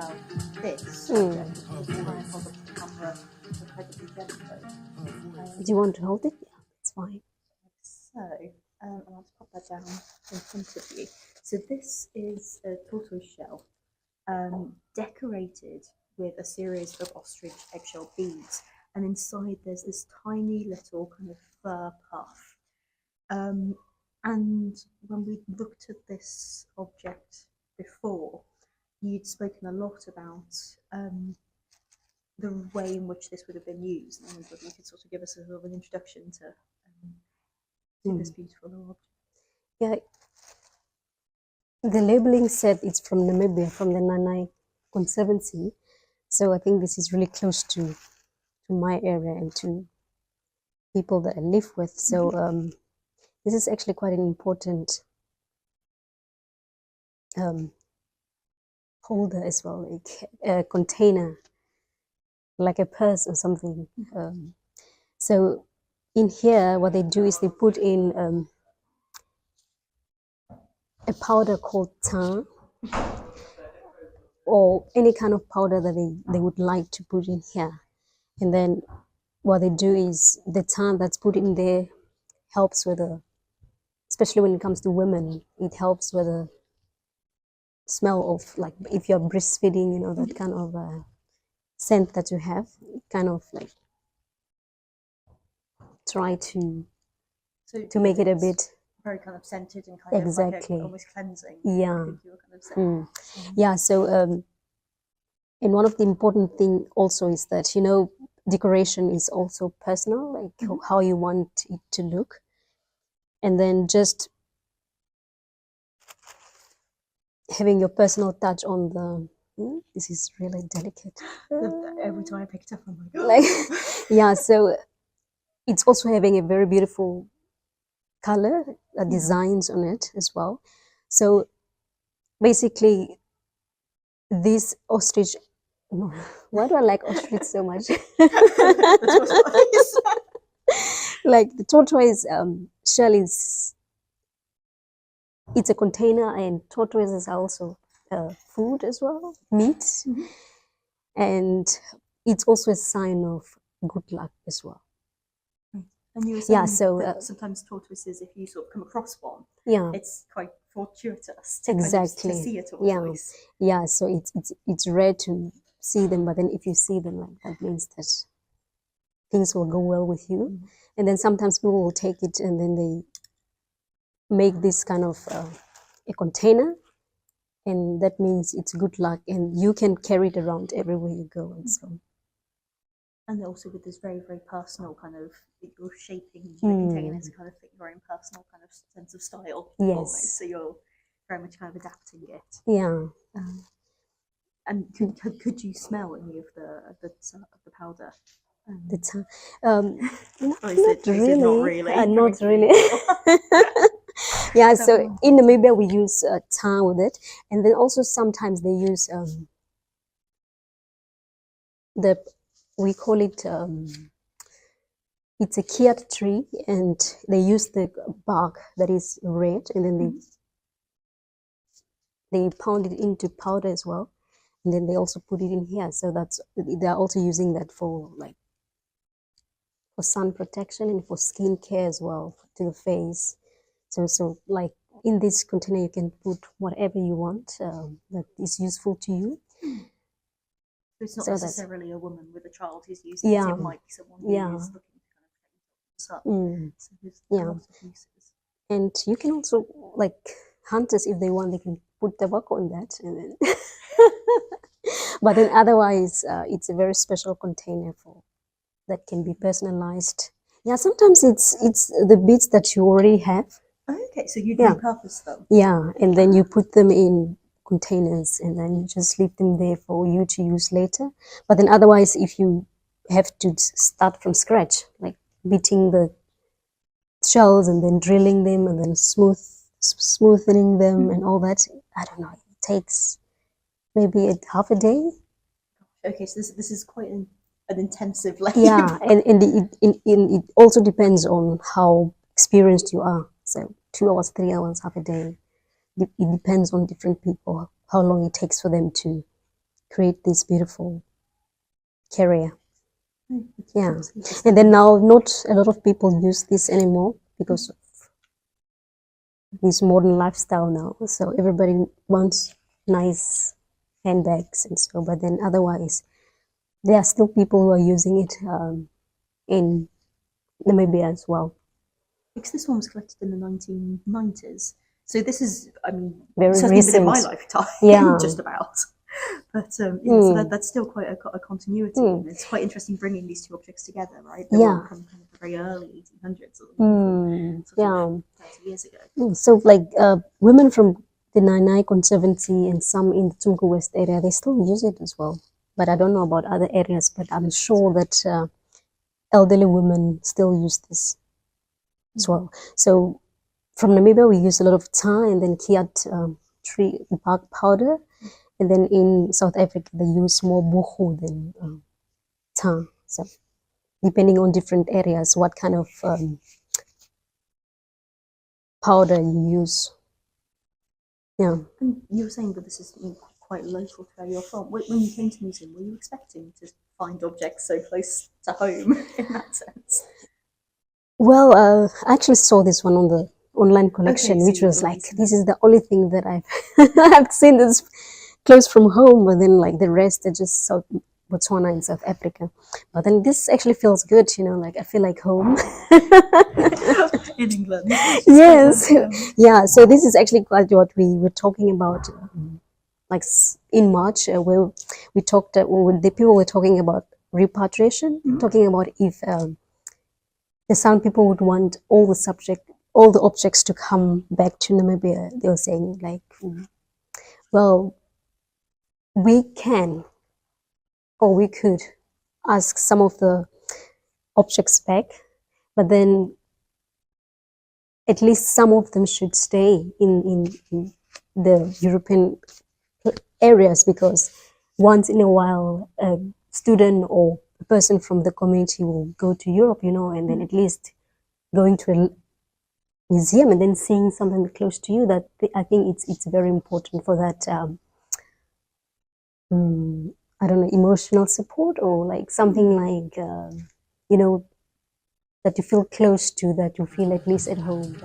about this subject. Just try and hold up the camera incredibly gently. Do you want to hold it? Yeah, it's fine. So, I'll just pop that down in front of you. So this is a tortoise shell decorated with a series of ostrich eggshell beads, and inside there's this tiny little kind of fur puff. And when we looked at this object before, you'd spoken a lot about the way in which this would have been used, and we thought you could sort of give us a sort of an introduction to this beautiful object. Yeah, the labeling said it's from Namibia, from the Nanai Conservancy. So I think this is really close to my area and to people that I live with. So this is actually quite an important holder as well, like a container, like a purse or something. So in here, what they do is they put in a powder called tar, or any kind of powder that they would like to put in here. And then what they do is the tar that's put in there helps with especially when it comes to women, it helps with the smell of, like, if you're breastfeeding, you know, that kind of scent that you have, kind of like try to make it a bit very kind of scented and kind of like almost cleansing. Yeah. I think you were kind of saying. Yeah. So and one of the important thing also is that, you know, decoration is also personal, like how you want it to look, and then just having your personal touch on the. This is really delicate. Every time I pick it up, I'm like, like, yeah. So it's also having a very beautiful color designs on it as well. So basically, this ostrich. Why do I like ostrich so much? Like the tortoise shell is. It's a container, and tortoises are also food as well, meat, and it's also a sign of good luck as well. And you were saying that sometimes tortoises, if you sort of come across one, it's quite fortuitous to to see a tortoise. Yeah. So it's rare to see them, but then if you see them, like, that means that things will go well with you. And then sometimes people will take it and then they make this kind of a container, and that means it's good luck, and you can carry it around everywhere you go, and so. And also with this very, very personal kind of, you're shaping the container to kind of fit your own personal kind of sense of style. Yes. Almost. So you're very much kind of adapting it. Yeah. And could you smell any of the powder? The tar. Not really. Not really. Yeah. So in Namibia we use tar with it, and then also sometimes they use we call it it's a kiat tree, and they use the bark that is red, and then they pound it into powder as well, and then they also put it in here. So they're also using that for sun protection and for skin care as well, to the face. So like in this container you can put whatever you want that is useful to you. So it's not necessarily a woman with a child who's using it. It might be someone who is looking to kind of take the sun. So there's lots of uses. And you can also, like, hunters, if they want, they can put tobacco on that, and then but then otherwise it's a very special container that can be personalized. Yeah, sometimes it's the beads that you already have. Okay, so you repurpose them. Yeah, and then you put them in containers, and then you just leave them there for you to use later. But then otherwise, if you have to start from scratch, like beating the shells and then drilling them and then smoothing them and all that, I don't know, it takes maybe half a day. Okay, so this is quite an intensive labor. Yeah, and it also depends on how experienced you are. So 2 hours, 3 hours, half a day. It depends on different people, how long it takes for them to create this beautiful carrier. Yeah, and then now not a lot of people use this anymore because of this modern lifestyle now. So everybody wants nice handbags and so, but then otherwise there are still people who are using it in Namibia as well. Because this one was collected in the 1990s. So this is, I mean, very certainly recent. within my lifetime, yeah. just about. But so that's still quite a continuity. And it's quite interesting bringing these two objects together, right? They were from kind of the very early 1800s, or 30 years ago. So like women from the Nanai Conservancy and some in the Tunku West area, they still use it as well. But I don't know about other areas, but I'm sure that elderly women still use this as well. So from Namibia, we use a lot of tar and then kiat tree bark powder. And then in South Africa, they use more buchu than tar. So depending on different areas, what kind of powder you use. Yeah. And you were saying that this is quite local to where you're from. When you came to the museum, were you expecting to find objects so close to home in that sense? Well, I actually saw this one on the online collection, which was like, this is the only thing that I've seen this close from home, but then like the rest are just South Botswana and South Africa. But then this actually feels good, like I feel like home. In England. Yes. Yeah, so this is actually quite what we were talking about like in March, where we talked, the people were talking about repatriation, talking about if the Sound people would want all the objects to come back to Namibia. They were saying like, well, we can, or we could ask some of the objects back, but then at least some of them should stay in the European areas, because once in a while a student or a person from the community will go to Europe, and then at least going to a museum and then seeing something close to you, that I think it's very important for that I don't know, emotional support, or like something like that you feel close to, that you feel at least at home.